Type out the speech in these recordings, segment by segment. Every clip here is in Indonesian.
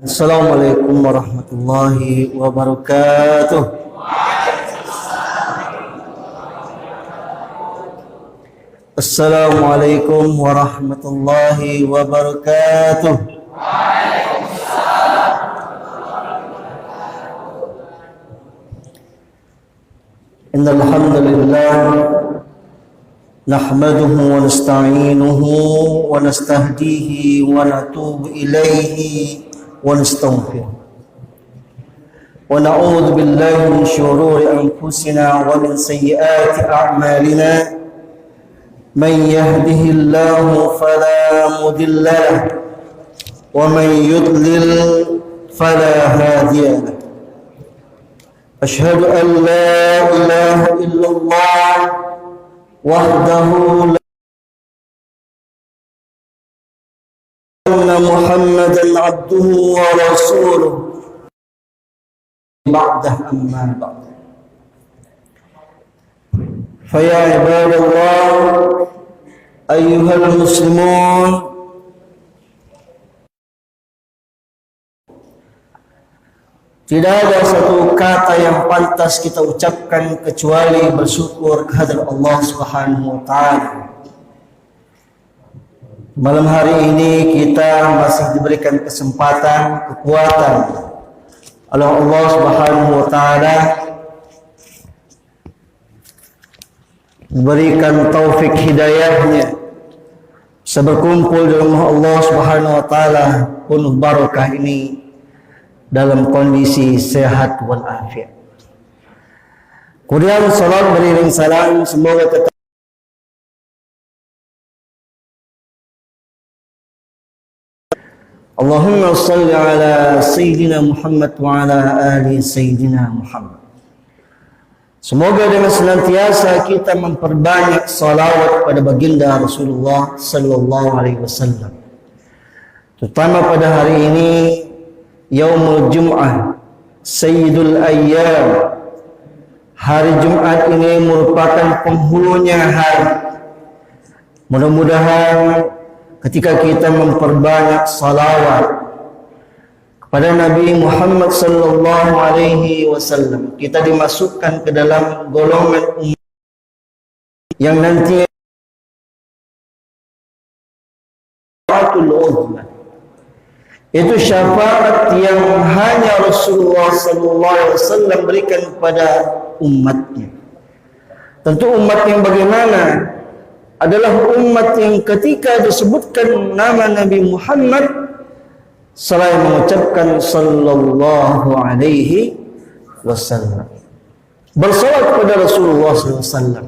Assalamualaikum warahmatullahi wabarakatuh. Assalamualaikum warahmatullahi wabarakatuh. Innal hamdalillah nahmaduhu wa nasta'inuhu wa nastahdihi wa natubu ilaihi wa nastaghfiruh wa na'udzu billahi min shururi anfusina wa min sayyiati a'malina man yahdihillahu fala mudilla lahu wa man yudlil fala hadiya lahu. Ashhadu an la ilaha illallah wahdahu la anna Muhammadan abduhu wa rasuluh ba'dah amma ba'd. Faya ibadallah ayyuhal muslimun, tidak ada satu kata yang pantas kita ucapkan kecuali bersyukur kehadirat Allah Subhanahu wa taala. Malam hari ini kita masih diberikan kesempatan, kekuatan oleh Allah Subhanahu wa taala, diberikan taufik hidayahnya, bisa berkumpul di rumah Allah Subhanahu wa taala penuh barakah ini dalam kondisi sehat walafiat. Kemudian salat beriring salam semoga tetap Allahumma salli ala Sayyidina Muhammad wa ala ali Sayyidina Muhammad. Semoga dengan senantiasa kita memperbanyak salawat pada baginda Rasulullah sallallahu alaihi wasallam, terutama pada hari ini Yaumul Jum'ah, Sayyidul Ayyam. Hari Jumat ini merupakan penghulunya hari. Mudah-mudahan ketika kita memperbanyak salawat kepada Nabi Muhammad sallallahu alaihi wasallam, kita dimasukkan ke dalam golongan umat yang nanti itu syafaat yang hanya Rasulullah sallallahu alaihi wasallam berikan kepada umatnya. Tentu umat yang bagaimana? Adalah umat yang ketika disebutkan nama Nabi Muhammad selain mengucapkan sallallahu alaihi wasallam, bersalawat kepada Rasulullah sallallahu alaihi wasallam.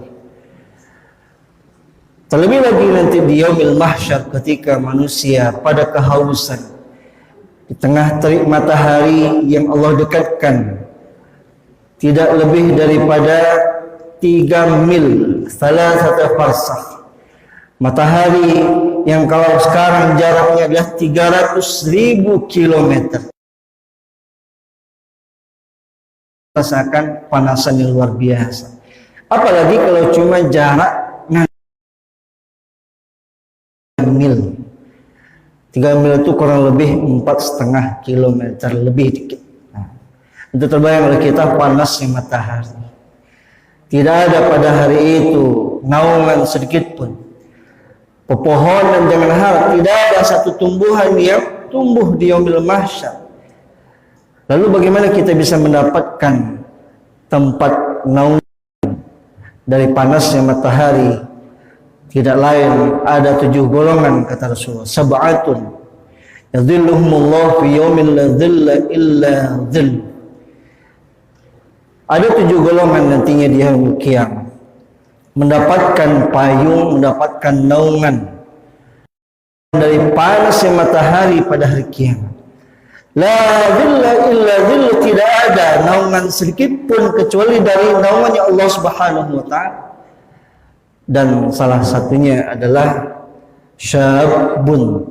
Terlebih lagi nanti di yaumil mahsyar, ketika manusia pada kehausan di tengah terik matahari yang Allah dekatkan tidak lebih daripada 3 mil, salah satu farsakh. Matahari yang kalau sekarang jaraknya adalah 300.000 kilometer, rasakan panasan yang luar biasa. Apalagi kalau cuma jarak 3 mil. 3 mil itu kurang lebih 4,5 kilometer, lebih dikit. Itu terbayang oleh kita panasnya matahari. Tidak ada pada hari itu naungan sedikit pun, pepohonan jangan harap, tidak ada satu tumbuhan yang tumbuh di yaumil mahsyar. Lalu bagaimana kita bisa mendapatkan tempat naungan dari panasnya matahari? Tidak lain, ada 7 golongan kata Rasulullah. Sab'atun yadhilluhumullah fi yaumin la dhilla illa dhill. Ada 7 golongan nantinya di hari kiamat mendapatkan payung, mendapatkan naungan dari panasnya matahari pada hari kiamat. La dhilla illa dhill, tidak ada naungan sedikit pun kecuali dari naungannya Allah Subhanahu wa taala. Dan salah satunya adalah syabun,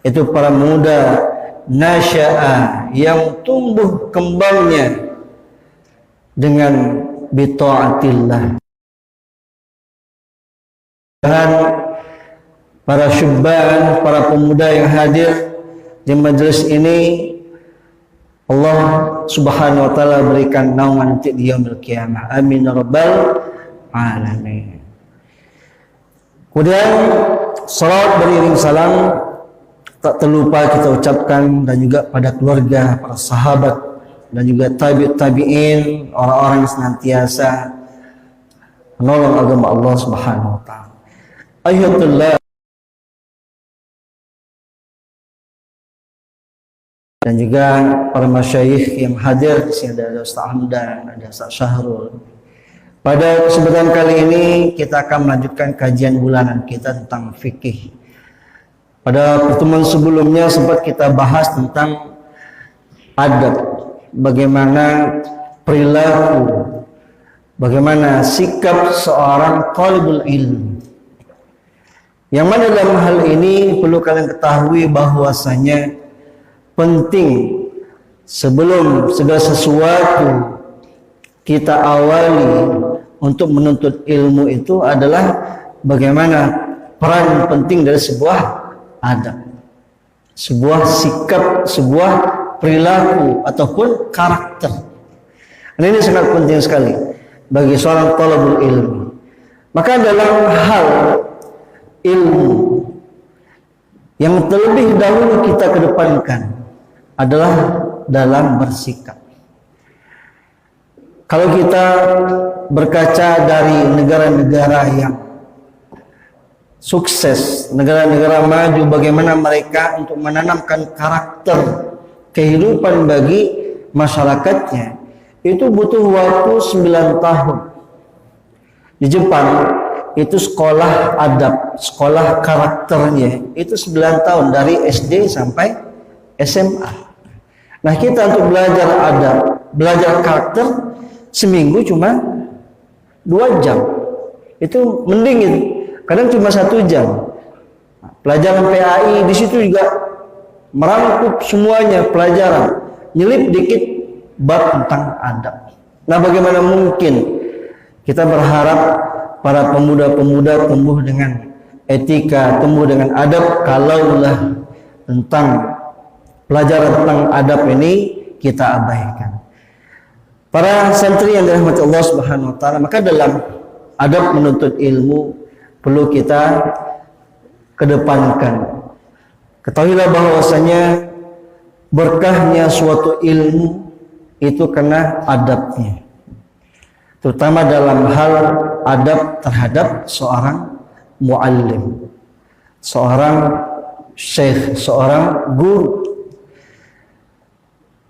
itu para muda nasya'a yang tumbuh kembangnya dengan bita'atillah. Dan para syubban, para pemuda yang hadir, di majelis ini Allah Subhanahu wa taala berikan naungan nanti di yaumil qiyamah. Amin ya rabbal alamin. Kemudian salat beriring salam tak terlupa kita ucapkan dan juga pada keluarga, para sahabat dan juga tabi'in, orang-orang yang senantiasa menolong agama Allah Subhanahu wa taala. Ayyatullah dan juga para masyayikh yang hadir di sini, ada Ustaz Hamdan, ada Ustaz Syahrul. Pada kesempatan kali ini kita akan melanjutkan kajian bulanan kita tentang fikih. Pada pertemuan sebelumnya sempat kita bahas tentang adab, bagaimana perilaku, bagaimana sikap seorang talibul ilm. Yang mana dalam hal ini perlu kalian ketahui bahwasanya penting sebelum segala sesuatu kita awali untuk menuntut ilmu itu adalah bagaimana peran penting dari sebuah adab, sebuah sikap, sebuah perilaku ataupun karakter. Dan ini sangat penting sekali bagi seorang talabul ilmi. Maka dalam hal ilmu yang terlebih dahulu kita kedepankan adalah dalam bersikap. Kalau kita berkaca dari negara-negara yang sukses, negara-negara maju, bagaimana mereka untuk menanamkan karakter kehidupan bagi masyarakatnya, itu butuh waktu 9 tahun. Di Jepang itu sekolah adab, sekolah karakternya itu 9 tahun dari SD sampai SMA. Nah, kita untuk belajar adab, belajar karakter seminggu cuma 2 jam. Itu mending itu. Kadang cuma 1 jam. Pelajaran PAI di situ juga merangkup semuanya pelajaran, nyelip dikit bab tentang adab. Nah, bagaimana mungkin kita berharap para pemuda-pemuda tumbuh dengan etika, tumbuh dengan adab, kalaulah tentang pelajaran tentang adab ini kita abaikan. Para santri yang dirahmati Allah Subhanahu wa taala, maka dalam adab menuntut ilmu perlu kita kedepankan. Ketahuilah bahwasanya berkahnya suatu ilmu itu karena adabnya. Terutama dalam hal adab terhadap seorang muallim, seorang syekh, seorang guru.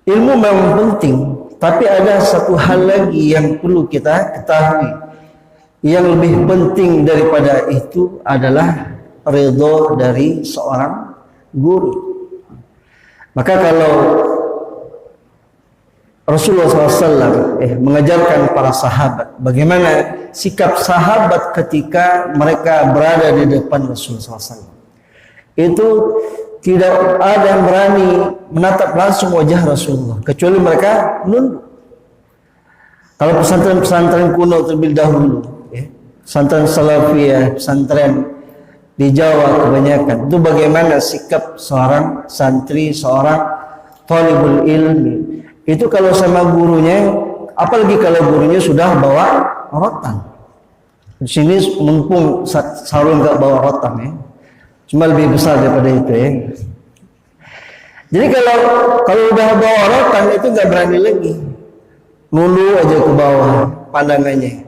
Ilmu memang penting, tapi ada satu hal lagi yang perlu kita ketahui. Yang lebih penting daripada itu adalah ridho dari seorang guru. Maka kalau Rasulullah SAW mengajarkan para sahabat bagaimana sikap sahabat ketika mereka berada di depan Rasulullah SAW, itu tidak ada yang berani menatap langsung wajah Rasulullah kecuali mereka nunduk. Kalau pesantren-pesantren kuno terlebih dahulu, pesantren salafiyah, pesantren di Jawa kebanyakan, itu bagaimana sikap seorang santri, seorang talibul ilmi. Itu kalau sama gurunya, apalagi kalau gurunya sudah bawa rotan. Di sini mumpung Sarul nggak bawa rotan ya, cuma lebih besar daripada itu ya. Jadi kalau udah bawa rotan itu nggak berani lagi, nunduk aja ke bawah pandangannya.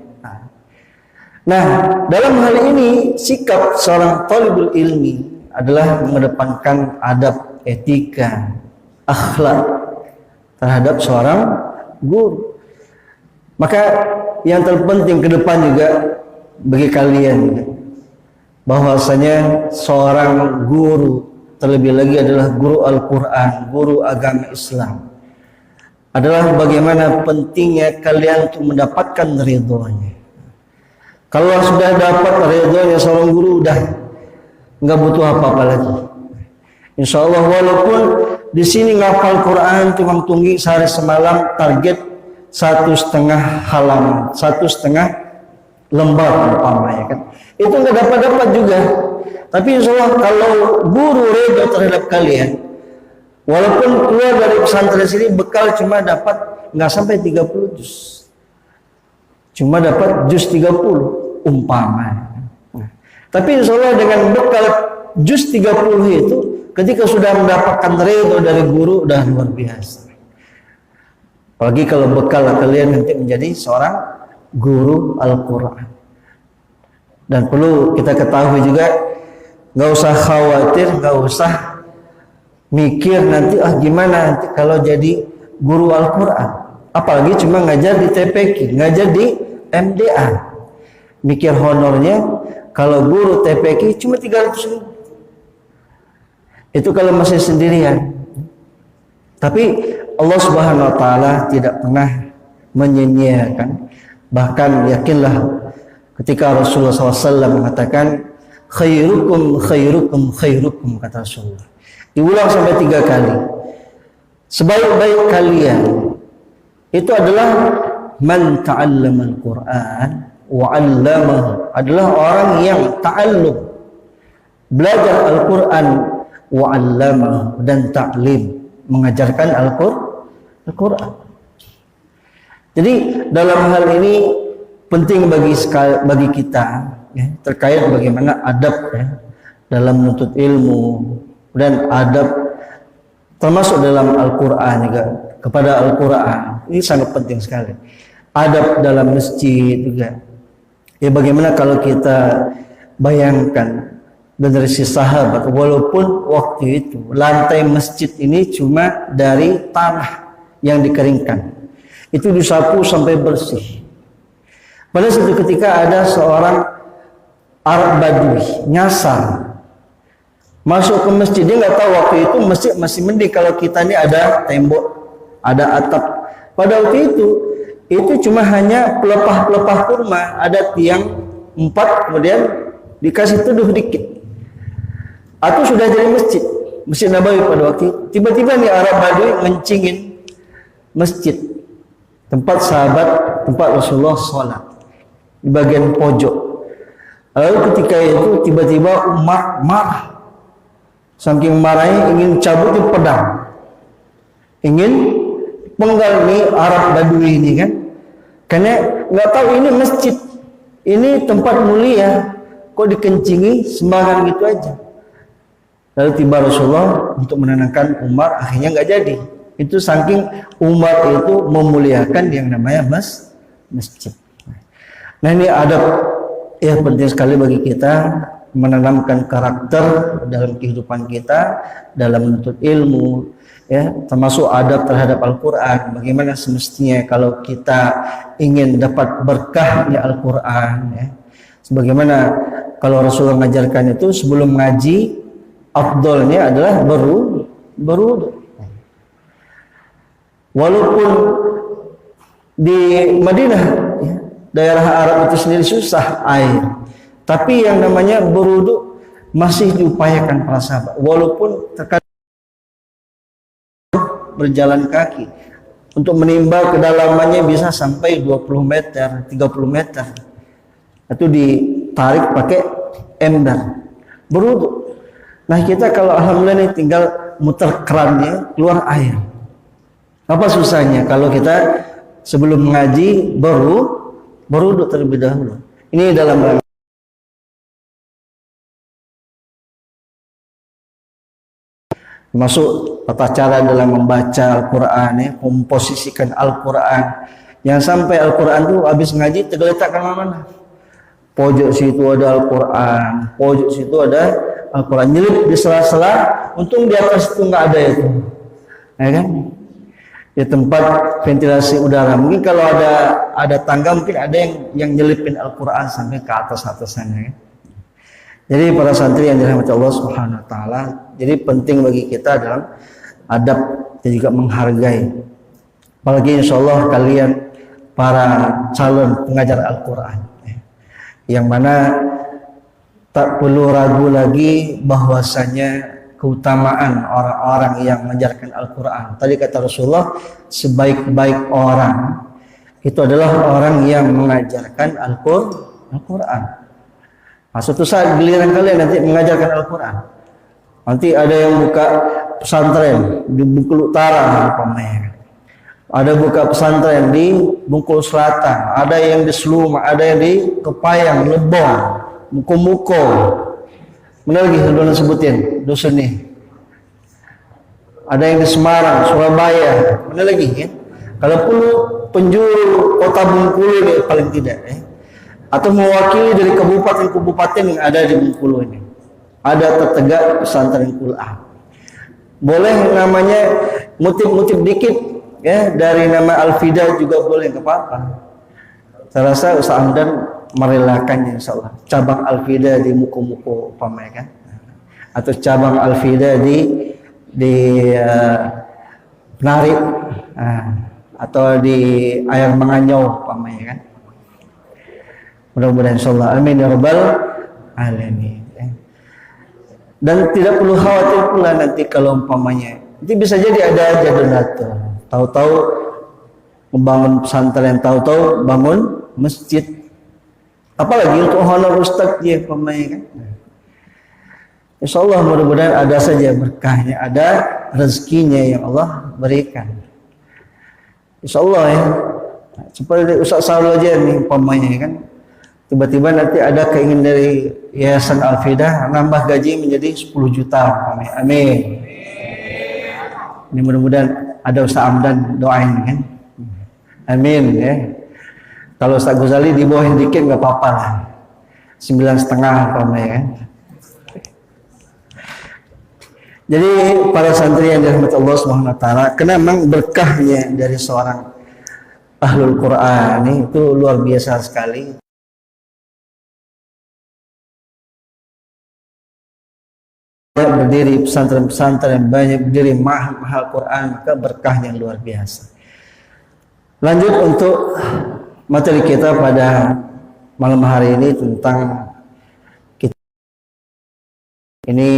Nah, dalam hal ini sikap seorang talibul ilmi adalah mengedepankan adab, etika, akhlak terhadap seorang guru. Maka yang terpenting ke depan juga bagi kalian bahwasanya seorang guru, terlebih lagi adalah guru Al-Quran, guru agama Islam, adalah bagaimana pentingnya kalian untuk mendapatkan ridhonya. Kalau sudah dapat ridhonya seorang guru, udah nggak butuh apa-apa lagi. Insya Allah, walaupun di sini ngapal Quran tuang tunggi sehari semalam, target 1,5 halaman, 1,5 lembar umpamanya kan, itu nggak dapat juga. Tapi insya Allah kalau guru ridho terhadap kalian, Walaupun keluar dari pesantren sini bekal cuma dapat nggak sampai 30 juz. Cuma dapat juz 30 umpama. Nah, tapi insya Allah dengan bekal juz 30 itu ketika sudah mendapatkan ridho dari guru udah luar biasa. Apalagi kalau bekal kalian nanti menjadi seorang guru Al-Quran. Dan perlu kita ketahui juga, nggak usah khawatir, nggak usah mikir nanti gimana nanti kalau jadi guru Al-Quran. Apalagi cuma ngajar di TPQ, ngajar di MDA. Mikir honornya kalau guru TPQ cuma 300.000. Itu kalau masih sendirian. Tapi Allah Subhanahu wa taala tidak pernah menyia-nyiakan. Bahkan yakinlah ketika Rasulullah SAW mengatakan khairukum khairukum khairukum, kata Rasulullah. Diulang sampai 3 kali. Sebaik-baik kalian itu adalah man ta'allama al-Quran wa 'allamahu, adalah orang yang ta'allum, belajar Al-Quran, wa 'allamahu, dan ta'lim, mengajarkan Al-Quran. Jadi dalam hal ini penting bagi kita ya, terkait bagaimana adab ya, dalam menuntut ilmu, dan adab termasuk dalam Al-Quran juga, kepada Al-Quran ini sangat penting sekali. Adab dalam masjid juga ya, bagaimana kalau kita bayangkan generasi sahabat, walaupun waktu itu lantai masjid ini cuma dari tanah yang dikeringkan, itu disapu sampai bersih. Pada suatu ketika ada seorang Arab Badui nyasar masuk ke masjid. Dia nggak tahu waktu itu masjid masih mending kalau kita ini ada tembok, ada atap. Pada waktu itu cuma hanya pelepah-pelepah kurma, ada tiang 4, kemudian dikasih tuduh dikit. Atau sudah jadi masjid Nabawi pada waktu itu. Tiba-tiba nih Arab Badui mencingin masjid, tempat sahabat, tempat Rasulullah sholat, di bagian pojok. Lalu ketika itu tiba-tiba Umar marah. Saking marahnya ingin cabut pedang, ingin penggal nih Arab Badui ini kan, karena nggak tahu ini masjid, ini tempat mulia, kok dikencingi sembarangan gitu aja. Lalu tiba Rasulullah untuk menenangkan Umar, akhirnya nggak jadi. Itu saking Umar itu memuliakan yang namanya masjid. Nah ini adab ya, penting sekali bagi kita menanamkan karakter dalam kehidupan kita, dalam menuntut ilmu ya, termasuk adab terhadap Al-Quran. Bagaimana semestinya kalau kita ingin dapat berkahnya Al-Quran ya. Sebagaimana kalau Rasulullah mengajarkan itu, sebelum ngaji afdolnya adalah berwudu. Walaupun di Madinah ya, daerah Arab itu sendiri susah air, tapi yang namanya berwudu masih diupayakan para sahabat. Walaupun terkadang berjalan kaki untuk menimba kedalamannya bisa sampai 20 meter, 30 meter. Itu ditarik pakai ember berwudu. Nah kita kalau alhamdulillah ini tinggal muter kerannya keluar air. Apa susahnya kalau kita sebelum mengaji berwudu terlebih dahulu. Ini dalam masuk tata cara dalam membaca Al-Quran ya, komposisikan Al-Quran. Yang sampai Al-Quran itu habis ngaji tergeletak kemana-mana. Pojok situ ada Al-Quran, pojok situ ada Al-Quran, nyelip di sela-sela. Untung di atas itu nggak ada itu, ya kan? Di tempat ventilasi udara. Mungkin kalau ada tangga, mungkin ada yang nyelipin Al-Quran sampai ke atas-atasannya. Ya. Jadi para santri yang dirahmati Allah Subhanahu wa taala, jadi penting bagi kita dalam adab dan juga menghargai. Apalagi insyaallah kalian para calon pengajar Al-Quran yang mana tak perlu ragu lagi bahwasanya keutamaan orang-orang yang mengajarkan Al-Quran. Tadi kata Rasulullah, sebaik-baik orang itu adalah orang yang mengajarkan Al-Quran. Nah, suatu saat giliran kalian nanti mengajarkan Al-Quran. Nanti ada yang buka pesantren di Bengkulu Utara umpamanya. Ada buka pesantren di Bengkulu Selatan, ada yang di Seluma, ada yang di Kepayang, Lebong, Muko-Muko. Mana lagi sudah sebutin dusun nih? Ada yang di Semarang, Surabaya, mana lagi ya? Kalau perlu penjuru kota Bengkulu ini paling tidak ya. Atau mewakili dari kabupaten-kabupaten yang ada di Bengkulu ini. Ada tertegak pesantren Qur'an. Boleh namanya mutip-mutip dikit ya dari nama Al-Fida juga boleh, enggak apa-apa. Saya rasa Ustaz Hamdan merelakannya insyaallah. Cabang Al-Fida di Muko-Muko umpamanya kan. Atau cabang Al-Fida di Penarik atau di Air Manganyau umpamanya kan. Mudah-mudahan insyaallah amin ya rabbal alamin. Dan tidak perlu khawatir pula nanti kalau umpamanya nanti bisa jadi ada aja donatur, tahu-tahu membangun pesantren, tahu-tahu bangun masjid, apalagi untuk honor ustaz dia umpamanya kan. Insyaallah mudah-mudahan ada saja berkahnya, ada rezekinya yang Allah berikan. Insyaallah ya. Seperti Ustaz Saul aja nih umpamanya kan. Tiba-tiba nanti ada keinginan dari Yayasan Al-Fida nambah gaji menjadi 10 juta. Amin. Amin. Ini mudah-mudahan ada Ustaz Hamdan doain kan. Amin ya. Kalau Ustaz Ghazali di bawah dikit enggak apa-apa lah. 9,5 umpamanya kan. Jadi para santri yang dirahmati Allah Subhanahu wa taala, karena memang berkahnya dari seorang ahlul Quran ini itu luar biasa sekali. Banyak berdiri pesantren-pesantren, banyak berdiri mahal Quran, maka berkahnya luar biasa. Lanjut untuk materi kita pada malam hari ini tentang ini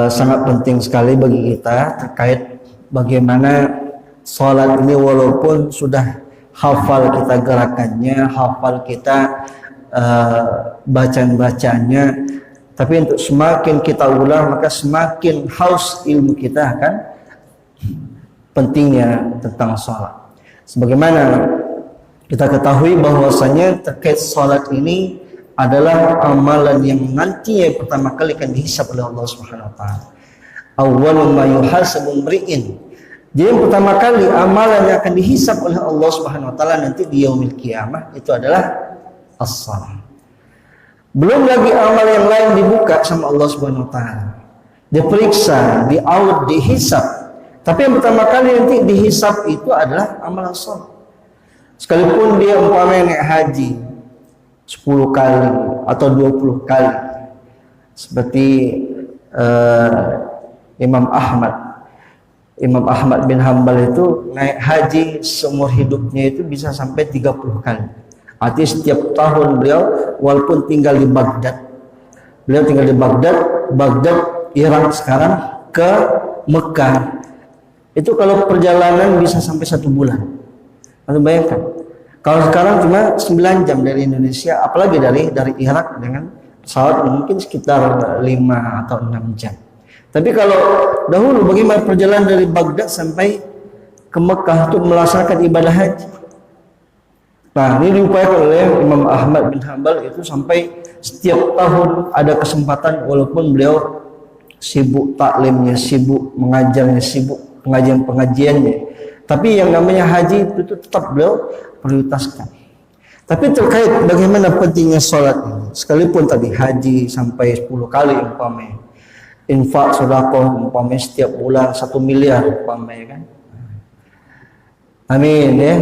sangat penting sekali bagi kita terkait bagaimana sholat ini walaupun sudah hafal kita gerakannya, hafal kita bacaan-bacaannya, tapi untuk semakin kita ulang maka semakin haus ilmu kita akan pentingnya tentang sholat. Sebagaimana kita ketahui bahwasanya terkait sholat ini adalah amalan yang nantinya pertama kali akan dihisab oleh Allah Subhanahu wa taala. Awwalu ma yuhasabu mri'in. Jadi yang pertama kali amalan yang akan dihisab oleh Allah Subhanahu wa taala nanti di yaumil qiyamah itu adalah as-shalah. Belum lagi amal yang lain dibuka sama Allah Subhanahu wa taala. Diperiksa, diaud, dihisab. Tapi yang pertama kali nanti dihisab itu adalah amalan shalah. Sekalipun dia umpamanya naik haji 10 kali atau 20 kali seperti Imam Ahmad bin Hanbal itu naik haji seumur hidupnya itu bisa sampai 30 kali. Artinya setiap tahun beliau walaupun tinggal di Baghdad, beliau tinggal di Baghdad Irak sekarang ke Mekah itu kalau perjalanan bisa sampai 1 bulan. Anda bayangkan kalau sekarang cuma 9 jam dari Indonesia, apalagi dari Irak dengan pesawat mungkin sekitar 5 atau 6 jam. Tapi kalau dahulu bagaimana perjalanan dari Baghdad sampai ke Mekah untuk melaksanakan ibadah haji. Nah, ini diupayakan oleh Imam Ahmad bin Hanbal itu sampai setiap tahun ada kesempatan walaupun beliau sibuk taklimnya, sibuk mengajarnya, sibuk pengajian-pengajiannya. Tapi yang namanya haji itu tetap beliau prioritaskan. Tapi terkait bagaimana pentingnya sholat ini, sekalipun tadi haji sampai 10 kali umpamanya, infak sedekah umpamanya setiap bulan 1 miliar umpamanya kan. Amin ya.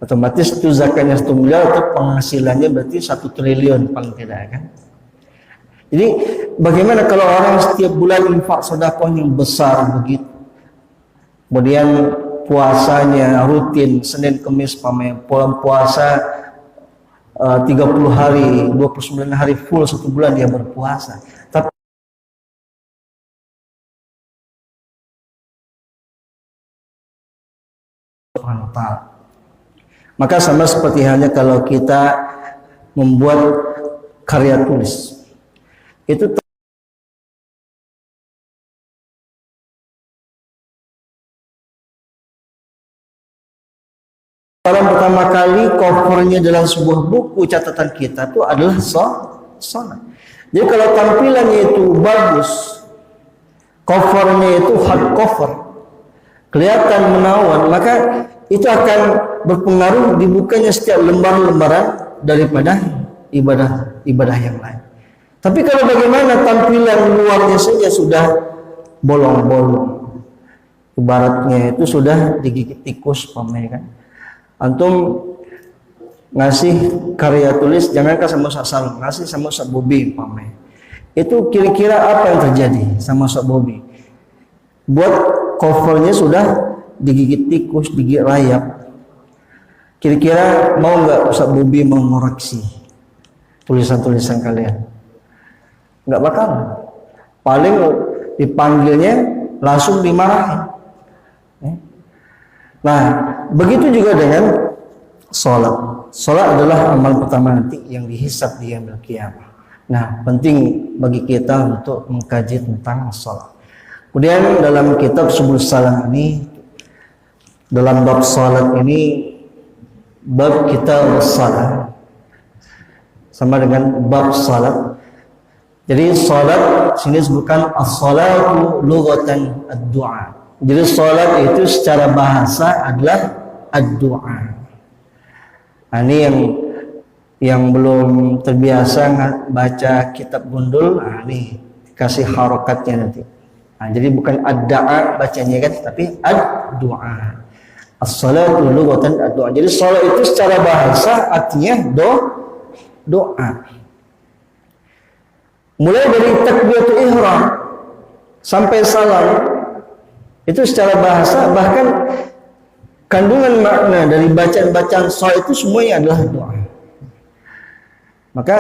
Otomatis itu zakatnya 1 miliar itu penghasilannya berarti 1 triliun paling tidak kan. Jadi bagaimana kalau orang setiap bulan infak sedekah yang besar begitu, kemudian puasanya rutin Senin Kamis umpamanya, puasa 30 hari, 29 hari full 1 bulan dia berpuasa. Tapi maka sama seperti halnya kalau kita membuat karya tulis. Itu Salam pertama kali covernya dalam sebuah buku catatan kita itu adalah salat. Jadi kalau tampilannya itu bagus, covernya itu hard cover, kelihatan menawan, maka itu akan berpengaruh dibukanya setiap lembar-lembaran daripada ibadah yang lain. Tapi kalau bagaimana tampilan luarnya saja sudah bolong-bolong, ibaratnya itu sudah digigit tikus kan. Antum ngasih karya tulis, jangankan sama Ustaz Salom, ngasih sama Ustaz Bobi itu kira-kira apa yang terjadi sama Ustaz Bobi? Buat covernya sudah digigit tikus, digigit rayap. Kira-kira mau nggak Ustaz Bobi mengoreksi tulisan-tulisan kalian? Nggak bakal. Paling dipanggilnya langsung dimarahin. Nah, begitu juga dengan sholat. Sholat adalah amal pertama nanti yang dihisab di yaumil qiyamah. Nah, penting bagi kita untuk mengkaji tentang sholat. Kemudian dalam kitab Subul Salam ini, dalam bab sholat ini, bab kita sholat sama dengan bab sholat. Jadi sholat sini disebutkan as-salatu lughatan ad-du'a. Jadi sholat itu secara bahasa adalah ad-du'a. Nah, ini yang belum terbiasa baca kitab gundul, nah ini kasih harokatnya nanti. Nah, jadi bukan ad-da'a bacanya kan, tapi ad-du'a. As-salatu lughatan ad-du'a. Jadi sholat itu secara bahasa artinya doa. Mulai dari takbiratul ihram sampai salam itu secara bahasa, bahkan kandungan makna dari bacaan-bacaan sholat itu semuanya adalah doa. Maka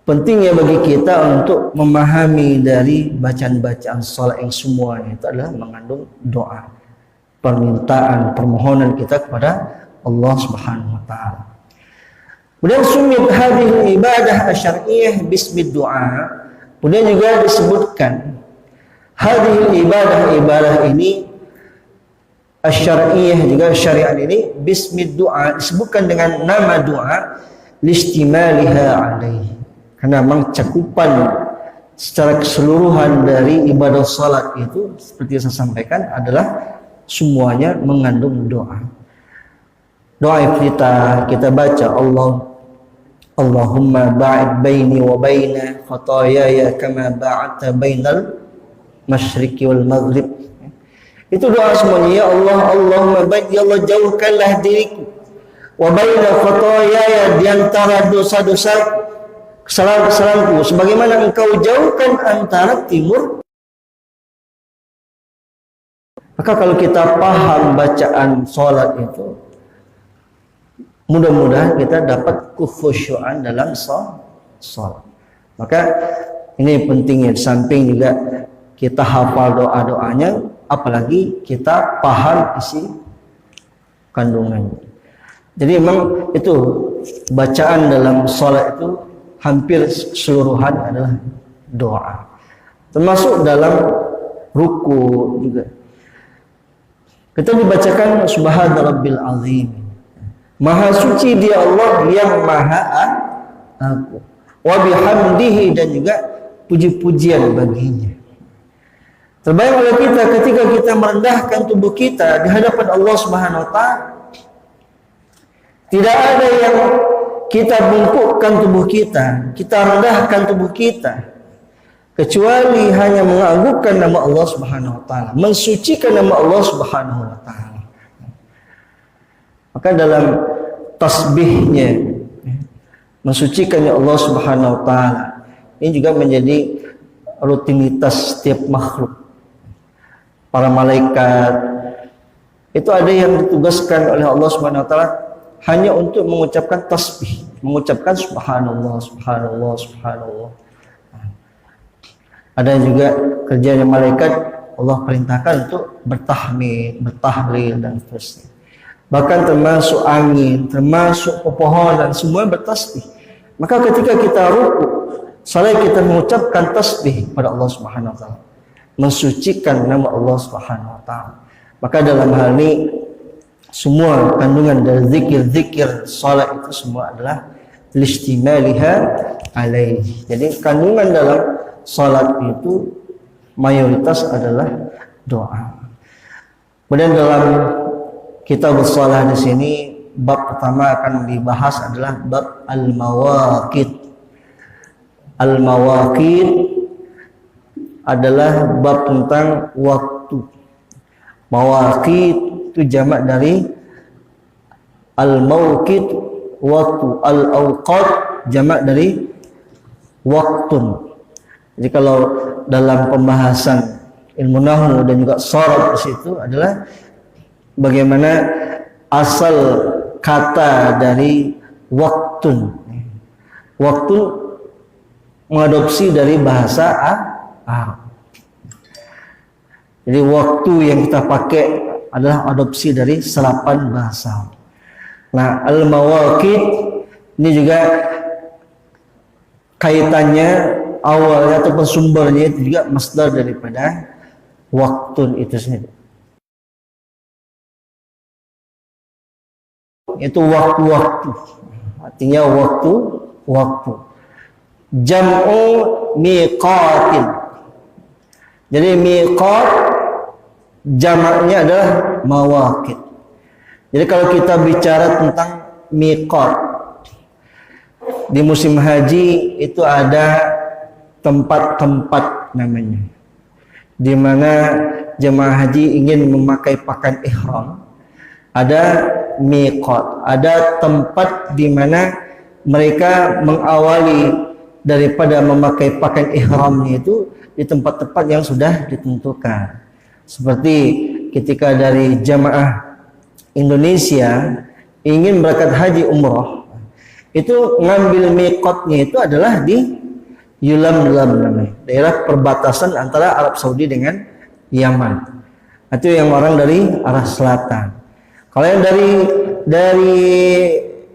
pentingnya bagi kita untuk memahami dari bacaan-bacaan sholat yang semuanya itu adalah mengandung doa, permintaan, permohonan kita kepada Allah Subhanahu wa taala. Kemudian sumit hadhihi ibadah asyariyah bismid du'a. Kemudian juga disebutkan hadhihi ibadah ini asyariyah, juga syariat ini bismid du'a, disebutkan dengan nama doa listimaliha alaihi, karena memang cakupan secara keseluruhan dari ibadah salat itu seperti yang saya sampaikan adalah semuanya mengandung doa. Doa kita baca Allahumma ba'id baini wa baina khataayaya kama ba'adta bainal masyriqi wal maghrib. Itu doa semuanya. Ya Allah, Allahumma ba'id, ya Allah jauhkanlah diriku wa baina khataayaya, di antara dosa-dosa kesalahan-kesalahanku sebagaimana engkau jauhkan antara timur. Maka kalau kita paham bacaan salat itu, mudah-mudahan kita dapat kekhusyuan dalam salat. Maka ini pentingnya, di samping juga kita hafal doa-doanya, apalagi kita paham isi kandungannya. Jadi memang itu bacaan dalam salat itu hampir keseluruhan adalah doa. Termasuk dalam ruku juga. Kita dibacakan Subhana Rabbil Azim. Maha suci dia Allah yang maha agung. Wa bihamdihi, dan juga puji-pujian baginya. Terbayang oleh kita ketika kita merendahkan tubuh kita di hadapan Allah Subhanahu wa taala. Tidak ada yang kita bungkukkan tubuh kita, kita rendahkan tubuh kita, kecuali hanya mengagungkan nama Allah Subhanahu wa taala, mensucikan nama Allah Subhanahu wa taala. Maka dalam tasbihnya mensucikan Allah Subhanahu wa taala ini juga menjadi rutinitas setiap makhluk. Para malaikat itu ada yang ditugaskan oleh Allah Subhanahu wa taala hanya untuk mengucapkan tasbih, mengucapkan subhanallah, subhanallah, subhanallah. Ada juga kerjanya malaikat, Allah perintahkan untuk bertahmid, bertahlil, dan seterusnya. Bahkan termasuk angin, termasuk pepohonan, semua bertasbih. Maka ketika kita ruku, salat kita mengucapkan tasbih pada Allah Subhanahu wa taala, mensucikan nama Allah Subhanahu wa taala. Maka dalam hal ini semua kandungan dari zikir-zikir salat itu semua adalah listimaliha alaih. Jadi kandungan dalam salat itu mayoritas adalah doa. Kemudian dalam kitab shalah di sini bab pertama akan dibahas adalah bab al-mawaqit. Al-mawaqit adalah bab tentang waktu. Mawaqit itu jamak dari al-mawqit, waktu. Al-awqat jamak dari waktun. Jadi kalau dalam pembahasan ilmu nahwu dan juga sharaf di situ adalah bagaimana asal kata dari waktun. Waktun mengadopsi dari bahasa Arab. Jadi waktu yang kita pakai adalah adopsi dari serapan bahasa. Nah, al-mawaqit ini juga kaitannya awalnya atau sumbernya itu juga masdar daripada waktun itu sendiri. Itu waktu-waktu. Artinya waktu. Jam'u miqatin. Jadi miqat jamaknya adalah mawaqit. Jadi kalau kita bicara tentang miqat di musim haji itu ada tempat-tempat namanya, di mana jemaah haji ingin memakai pakaian ihram, ada miqat, ada tempat di mana mereka mengawali daripada memakai pakaian ihramnya itu di tempat-tempat yang sudah ditentukan. Seperti ketika dari jamaah Indonesia ingin berangkat haji umroh, itu ngambil miqatnya itu adalah di Yulamlam namanya, daerah perbatasan antara Arab Saudi dengan Yaman. Itu yang orang dari arah selatan. Kalau yang dari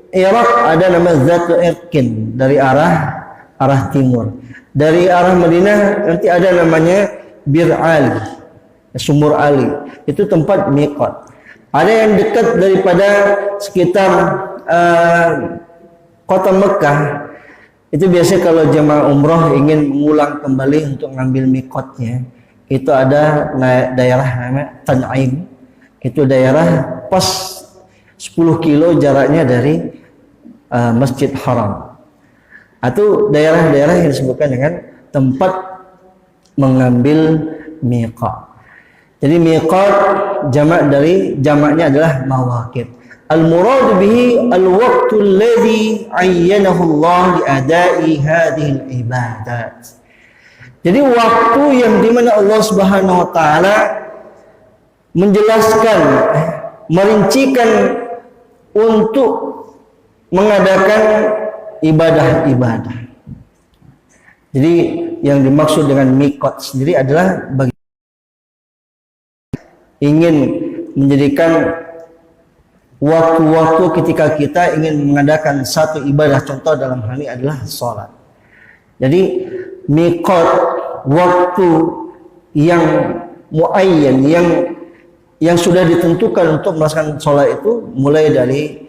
Irak ada nama Zatul Irkin dari arah timur. Dari arah Madinah nanti ada namanya Bir Ali, Sumur Ali. Itu tempat miqat. Ada yang dekat daripada sekitar kota Mekah. Itu biasanya kalau jemaah umroh ingin mengulang kembali untuk ngambil miqatnya, itu ada daerah namanya Tan'im. Itu daerah pas 10 kilo jaraknya dari Masjid Haram. Atau daerah-daerah yang disebutkan dengan tempat mengambil miqat. Jadi miqat jamaknya adalah mawaqit. Al-murad bihi al-waqtu alladhi ayyanahu Allah li ada'i hadhihi al-ibadat. Jadi waktu yang dimana Allah Subhanahu wa taala menjelaskan, merincikan untuk mengadakan ibadah-ibadah. Jadi yang dimaksud dengan miqat sendiri adalah bagi ingin menjadikan waktu-waktu ketika kita ingin mengadakan satu ibadah, contoh dalam hal ini adalah sholat. Jadi miqat, waktu yang muayyan, yang sudah ditentukan untuk melaksanakan sholat itu mulai dari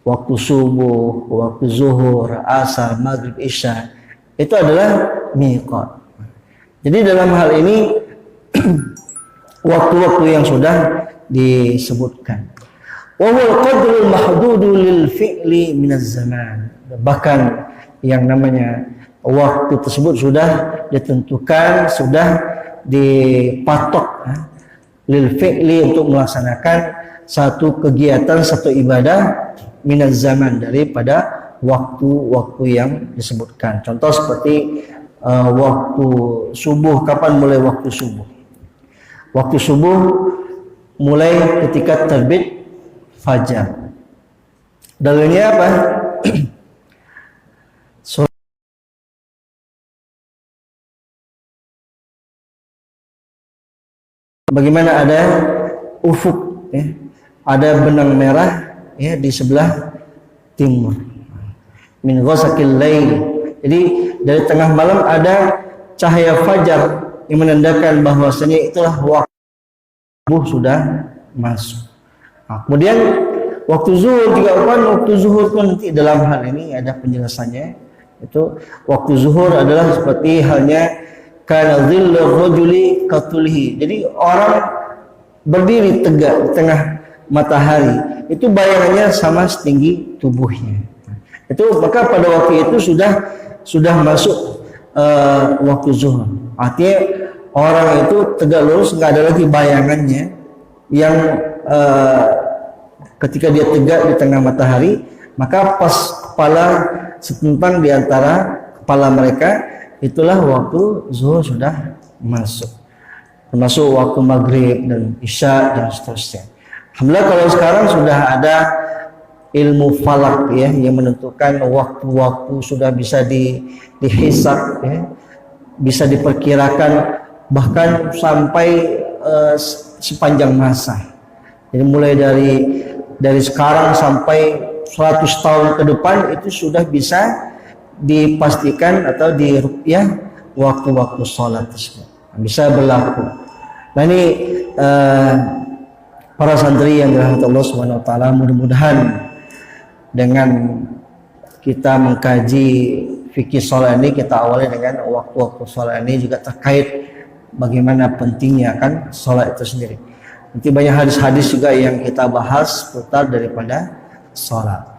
waktu subuh, waktu zuhur, asar, maghrib, isya, itu adalah miqat. Jadi dalam hal ini waktu-waktu yang sudah disebutkan. Wa huwa qadrul mahdudu lil fi'li min az-zaman. Bahkan yang namanya waktu tersebut sudah ditentukan, sudah dipatok lil fi'li untuk melaksanakan satu kegiatan, satu ibadah min az-zaman, daripada waktu-waktu yang disebutkan. Contoh seperti waktu subuh. Kapan mulai waktu subuh? Waktu subuh mulai ketika terbit fajar. Dalilnya apa? Bagaimana ada ufuk, ya, ada benang merah, ya, di sebelah timur. Min ghasaqil lail. Jadi dari tengah malam ada cahaya fajar yang menandakan bahwasanya itulah waktu subuh sudah masuk. Nah, kemudian waktu zuhur juga kan, waktu zuhur pun nanti dalam hal ini ada penjelasannya. Itu waktu zuhur adalah seperti halnya kana dhillur rajuli katulhi. Jadi orang berdiri tegak di tengah matahari itu bayangannya sama setinggi tubuhnya. Itu maka pada waktu itu sudah masuk waktu zuhur. Artinya orang itu tegak lurus, nggak ada lagi bayangannya yang ketika dia tegak di tengah matahari, maka pas kepala setentang di antara kepala mereka, itulah waktu zuhur sudah masuk. Termasuk waktu maghrib dan isya dan seterusnya. Alhamdulillah kalau sekarang sudah ada ilmu falak ya yang menentukan waktu-waktu sudah bisa dihisab ya, bisa diperkirakan bahkan sampai sepanjang masa. Jadi mulai dari sekarang sampai 100 tahun ke depan itu sudah bisa dipastikan atau diruqyah waktu-waktu sholat tersebut bisa berlaku. Nah ini para santri yang dirahmati Allah Subhanahu wa taala, mudah-mudahan dengan kita mengkaji fikih sholat ini, kita awali dengan waktu-waktu sholat ini juga terkait bagaimana pentingnya kan sholat itu sendiri. Nanti banyak hadis-hadis juga yang kita bahas seputar daripada sholat.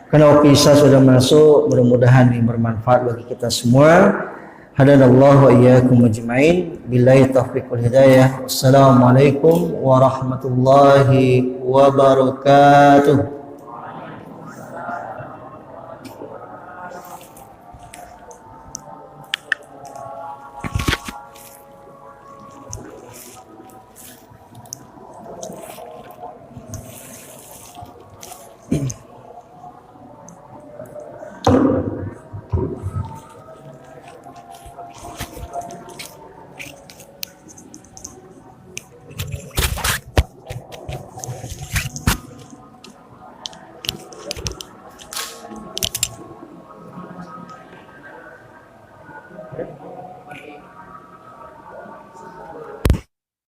Karena waktu isya sudah masuk, mudah-mudahan ini bermanfaat bagi kita semua. Hadanallahu wa iyyakum ajmain. Billahi taufiq wal hidayah. Wassalamualaikum warahmatullahi wabarakatuh.